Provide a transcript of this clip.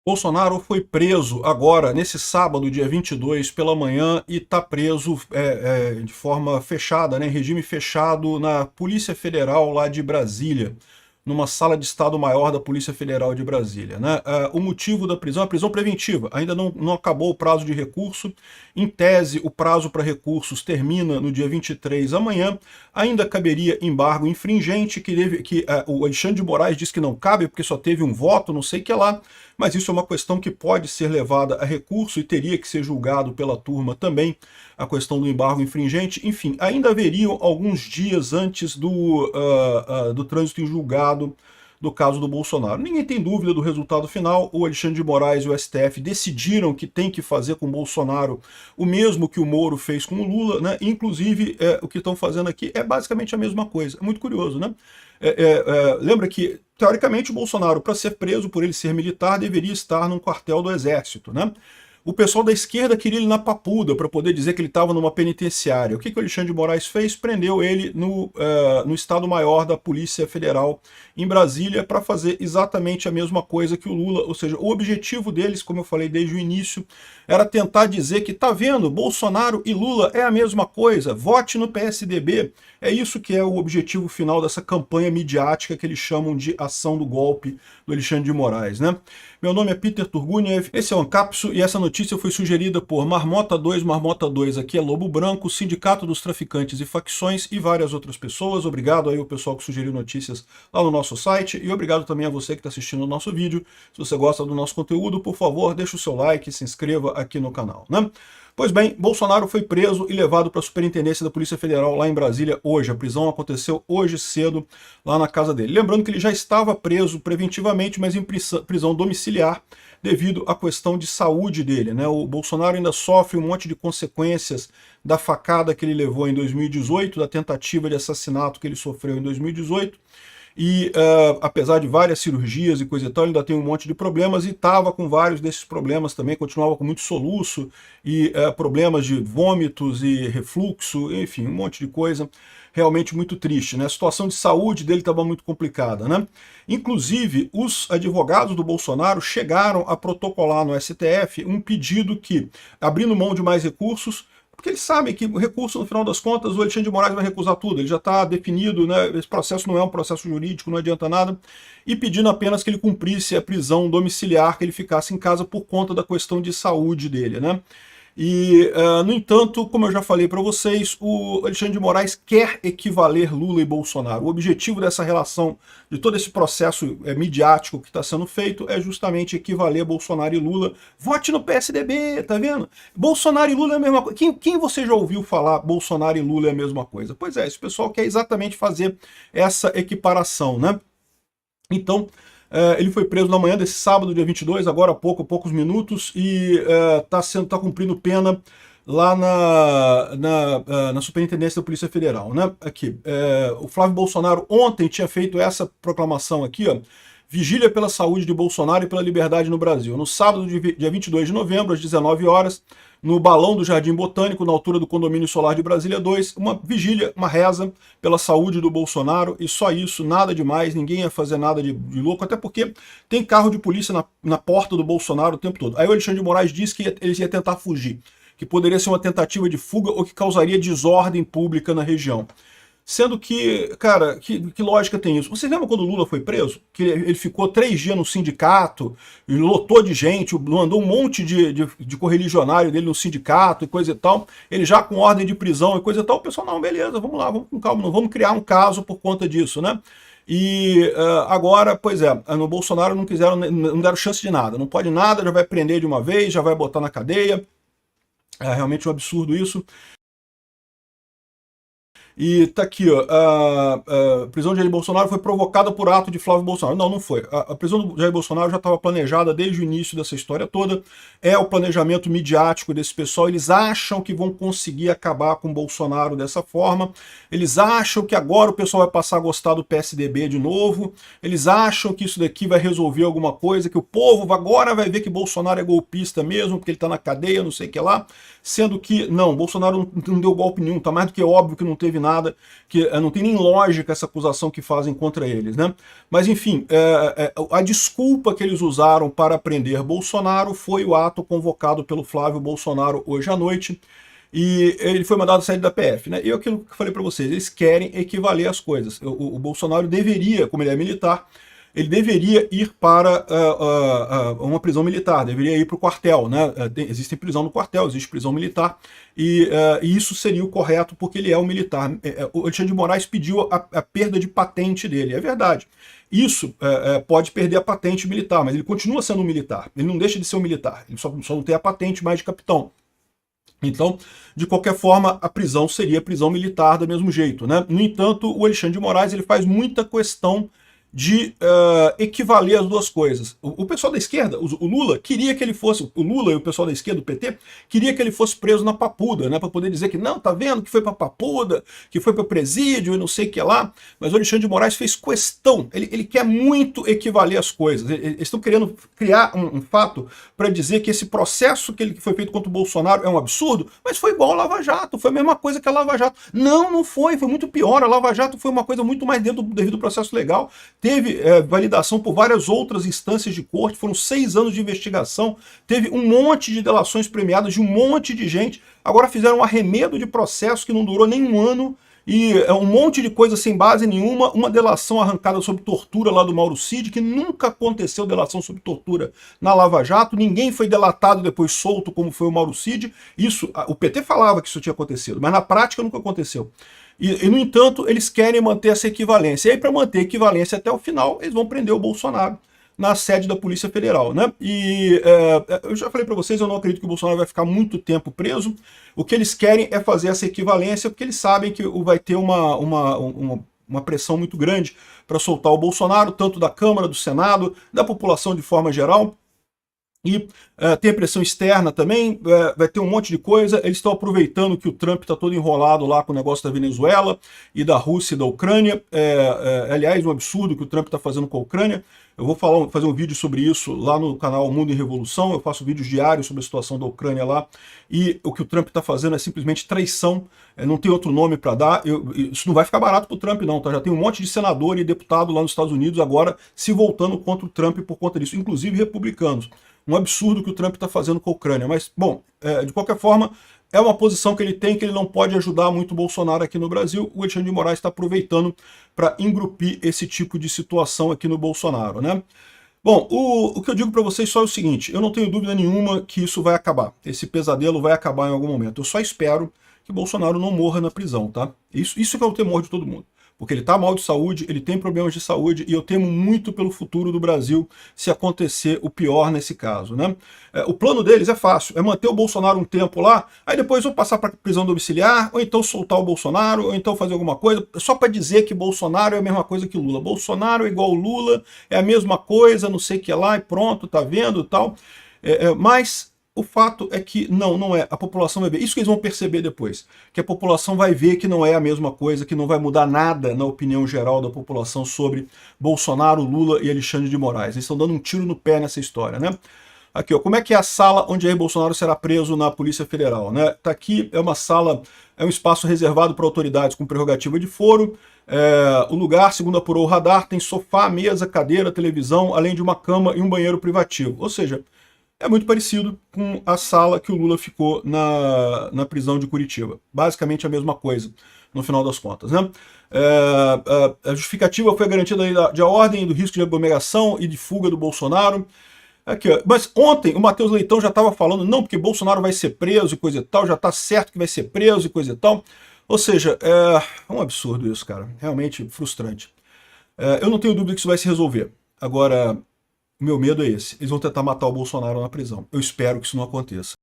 Bolsonaro foi preso agora, nesse sábado, dia 22, pela manhã, e está preso de forma fechada, né, em regime fechado, na Polícia Federal lá de Brasília, numa sala de Estado-Maior da Polícia Federal de Brasília. Né? O motivo da prisão é a prisão preventiva, ainda não acabou o prazo de recurso. Em tese, o prazo para recursos termina no dia 23, amanhã. Ainda caberia embargo infringente, o Alexandre de Moraes diz que não cabe, porque só teve um voto, não sei o que lá, mas isso é uma questão que pode ser levada a recurso e teria que ser julgado pela turma também, a questão do embargo infringente. Enfim, ainda haveriam alguns dias antes do trânsito em julgado do caso do Bolsonaro. Ninguém tem dúvida do resultado final. O Alexandre de Moraes e o STF decidiram que tem que fazer com o Bolsonaro o mesmo que o Moro fez com o Lula, né? Inclusive, o que estão fazendo aqui é basicamente a mesma coisa. É muito curioso, né? Lembra que, teoricamente, o Bolsonaro, para ser preso por ele ser militar, deveria estar num quartel do Exército, né? O pessoal da esquerda queria ele na Papuda para poder dizer que ele estava numa penitenciária. O que o Alexandre de Moraes fez? Prendeu ele no Estado-Maior da Polícia Federal em Brasília para fazer exatamente a mesma coisa que o Lula. Ou seja, o objetivo deles, como eu falei desde o início, era tentar dizer que, tá vendo, Bolsonaro e Lula é a mesma coisa, vote no PSDB. É isso que é o objetivo final dessa campanha midiática que eles chamam de ação do golpe do Alexandre de Moraes, né? Meu nome é Peter Turguniev, esse é o Ancapso e essa notícia foi sugerida por Marmota 2, Marmota 2, aqui é Lobo Branco, Sindicato dos Traficantes e Facções e várias outras pessoas. Obrigado aí ao pessoal que sugeriu notícias lá no nosso site e obrigado também a você que está assistindo o nosso vídeo. Se você gosta do nosso conteúdo, por favor, deixe o seu like e se inscreva aqui no canal, né? Pois bem, Bolsonaro foi preso e levado para a Superintendência da Polícia Federal lá em Brasília hoje. A prisão aconteceu hoje cedo lá na casa dele. Lembrando que ele já estava preso preventivamente, mas em prisão domiciliar devido à questão de saúde dele, né? O Bolsonaro ainda sofre um monte de consequências da facada que ele levou em 2018, da tentativa de assassinato que ele sofreu em 2018. E apesar de várias cirurgias e coisa e tal, ele ainda tem um monte de problemas e estava com vários desses problemas também, continuava com muito soluço e problemas de vômitos e refluxo, enfim, um monte de coisa realmente muito triste, né? A situação de saúde dele estava muito complicada, né? Inclusive, os advogados do Bolsonaro chegaram a protocolar no STF um pedido que, abrindo mão de mais recursos, porque eles sabem que o recurso, no final das contas, o Alexandre de Moraes vai recusar tudo, ele já está definido, né? Esse processo não é um processo jurídico, não adianta nada, e pedindo apenas que ele cumprisse a prisão domiciliar, que ele ficasse em casa por conta da questão de saúde dele, né? E, no entanto, como eu já falei para vocês, o Alexandre de Moraes quer equivaler Lula e Bolsonaro. O objetivo dessa relação, de todo esse processo midiático que está sendo feito, é justamente equivaler Bolsonaro e Lula. Vote no PSDB, tá vendo? Bolsonaro e Lula é a mesma coisa. Quem você já ouviu falar Bolsonaro e Lula é a mesma coisa? Pois é, esse pessoal quer exatamente fazer essa equiparação, né? Então, ele foi preso na manhã desse sábado, dia 22, agora há poucos minutos, e tá cumprindo pena lá na Superintendência da Polícia Federal, né? Aqui, o Flávio Bolsonaro ontem tinha feito essa proclamação aqui, ó: Vigília pela saúde de Bolsonaro e pela liberdade no Brasil. No sábado, dia 22 de novembro, às 19 horas, no Balão do Jardim Botânico, na altura do Condomínio Solar de Brasília 2, uma vigília, uma reza pela saúde do Bolsonaro, e só isso, nada demais, ninguém ia fazer nada de louco, até porque tem carro de polícia na porta do Bolsonaro o tempo todo. Aí o Alexandre de Moraes disse que ele ia tentar fugir, que poderia ser uma tentativa de fuga ou que causaria desordem pública na região. Sendo que, cara, que lógica tem isso? Você lembra quando o Lula foi preso? Que ele ficou 3 dias no sindicato, e lotou de gente, mandou um monte de correligionário dele no sindicato e coisa e tal, ele já com ordem de prisão e coisa e tal, o pessoal, não, beleza, vamos lá, vamos com calma, não vamos criar um caso por conta disso, né? E agora, pois é, no Bolsonaro não deram chance de nada, não pode nada, já vai prender de uma vez, já vai botar na cadeia, é realmente um absurdo isso. E tá aqui, ó, a prisão de Jair Bolsonaro foi provocada por ato de Flávio Bolsonaro. Não, não foi. A prisão do Jair Bolsonaro já estava planejada desde o início dessa história toda. É o planejamento midiático desse pessoal. Eles acham que vão conseguir acabar com o Bolsonaro dessa forma. Eles acham que agora o pessoal vai passar a gostar do PSDB de novo. Eles acham que isso daqui vai resolver alguma coisa, que o povo agora vai ver que Bolsonaro é golpista mesmo, porque ele está na cadeia, não sei o que lá. Sendo que, não, Bolsonaro não deu golpe nenhum. Tá mais do que óbvio que não teve nada, que não tem nem lógica essa acusação que fazem contra eles, né? Mas enfim, a desculpa que eles usaram para prender Bolsonaro foi o ato convocado pelo Flávio Bolsonaro hoje à noite, e ele foi mandado sair da PF, né? E aquilo que eu falei para vocês, eles querem equivaler as coisas. O Bolsonaro deveria, como ele é militar, ele deveria ir para uma prisão militar, deveria ir para o quartel, né? Existe prisão no quartel, existe prisão militar, e isso seria o correto porque ele é um militar. O Alexandre de Moraes pediu a perda de patente dele, é verdade. Isso pode perder a patente militar, mas ele continua sendo um militar, ele não deixa de ser um militar, ele só não tem a patente mais de capitão. Então, de qualquer forma, a prisão seria prisão militar do mesmo jeito, né? No entanto, o Alexandre de Moraes ele faz muita questão de equivaler as duas coisas. O pessoal da esquerda, o Lula, queria que ele fosse, o Lula e o pessoal da esquerda, o PT, queria que ele fosse preso na Papuda, né, para poder dizer que não, tá vendo, que foi para Papuda, que foi para presídio e não sei o que lá, mas o Alexandre de Moraes fez questão, ele quer muito equivaler as coisas, eles estão querendo criar um fato para dizer que esse processo que foi feito contra o Bolsonaro é um absurdo, mas foi igual a Lava Jato, foi a mesma coisa que a Lava Jato. Não foi muito pior, a Lava Jato foi uma coisa muito mais dentro do devido processo legal, teve validação por várias outras instâncias de corte, foram 6 anos de investigação, teve um monte de delações premiadas de um monte de gente, agora fizeram um arremedo de processo que não durou nem um ano, e um monte de coisa sem base nenhuma, uma delação arrancada sob tortura lá do Mauro Cid, que nunca aconteceu delação sob tortura na Lava Jato, ninguém foi delatado e depois solto como foi o Mauro Cid, isso, o PT falava que isso tinha acontecido, mas na prática nunca aconteceu. E, no entanto, eles querem manter essa equivalência. E aí, para manter a equivalência até o final, eles vão prender o Bolsonaro na sede da Polícia Federal, né? E eu já falei para vocês, eu não acredito que o Bolsonaro vai ficar muito tempo preso. O que eles querem é fazer essa equivalência, porque eles sabem que vai ter uma pressão muito grande para soltar o Bolsonaro, tanto da Câmara, do Senado, da população de forma geral. E tem a pressão externa também, vai ter um monte de coisa. Eles estão aproveitando que o Trump está todo enrolado lá com o negócio da Venezuela e da Rússia e da Ucrânia. Aliás, um absurdo que o Trump está fazendo com a Ucrânia. Eu vou fazer um vídeo sobre isso lá no canal Mundo em Revolução. Eu faço vídeos diários sobre a situação da Ucrânia lá. E o que o Trump está fazendo é simplesmente traição. Não tem outro nome para dar. Isso não vai ficar barato para o Trump, não. Tá? Já tem um monte de senador e deputado lá nos Estados Unidos agora se voltando contra o Trump por conta disso, inclusive republicanos. Um absurdo que o Trump está fazendo com a Ucrânia. Mas, bom, de qualquer forma, é uma posição que ele tem, que ele não pode ajudar muito o Bolsonaro aqui no Brasil. O Alexandre de Moraes está aproveitando para engrupir esse tipo de situação aqui no Bolsonaro, né? Bom, o que eu digo para vocês só é o seguinte, eu não tenho dúvida nenhuma que isso vai acabar. Esse pesadelo vai acabar em algum momento. Eu só espero que Bolsonaro não morra na prisão, tá? Isso que é o temor de todo mundo. Porque ele está mal de saúde, ele tem problemas de saúde, e eu temo muito pelo futuro do Brasil se acontecer o pior nesse caso, né? O plano deles é fácil, é manter o Bolsonaro um tempo lá, aí depois ou passar para prisão domiciliar, ou então soltar o Bolsonaro, ou então fazer alguma coisa, só para dizer que Bolsonaro é a mesma coisa que Lula. Bolsonaro é igual Lula, é a mesma coisa, não sei o que lá, e pronto, tá vendo e tal. Mas o fato é que não é. A população vai ver. Isso que eles vão perceber depois. Que a população vai ver que não é a mesma coisa, que não vai mudar nada na opinião geral da população sobre Bolsonaro, Lula e Alexandre de Moraes. Eles estão dando um tiro no pé nessa história, né? Aqui, ó, como é que é a sala onde Jair Bolsonaro será preso na Polícia Federal, né? Tá aqui, é uma sala, é um espaço reservado para autoridades com prerrogativa de foro. O lugar, segundo apurou o radar, tem sofá, mesa, cadeira, televisão, além de uma cama e um banheiro privativo. Ou seja, é muito parecido com a sala que o Lula ficou na prisão de Curitiba. Basicamente a mesma coisa, no final das contas, né? A justificativa foi a garantia da ordem e do risco de aglomeração e de fuga do Bolsonaro. Aqui, ó. Mas ontem o Matheus Leitão já estava falando, não, porque Bolsonaro vai ser preso e coisa e tal, já está certo que vai ser preso e coisa e tal. Ou seja, é um absurdo isso, cara. Realmente frustrante. Eu não tenho dúvida que isso vai se resolver. Agora, o meu medo é esse. Eles vão tentar matar o Bolsonaro na prisão. Eu espero que isso não aconteça.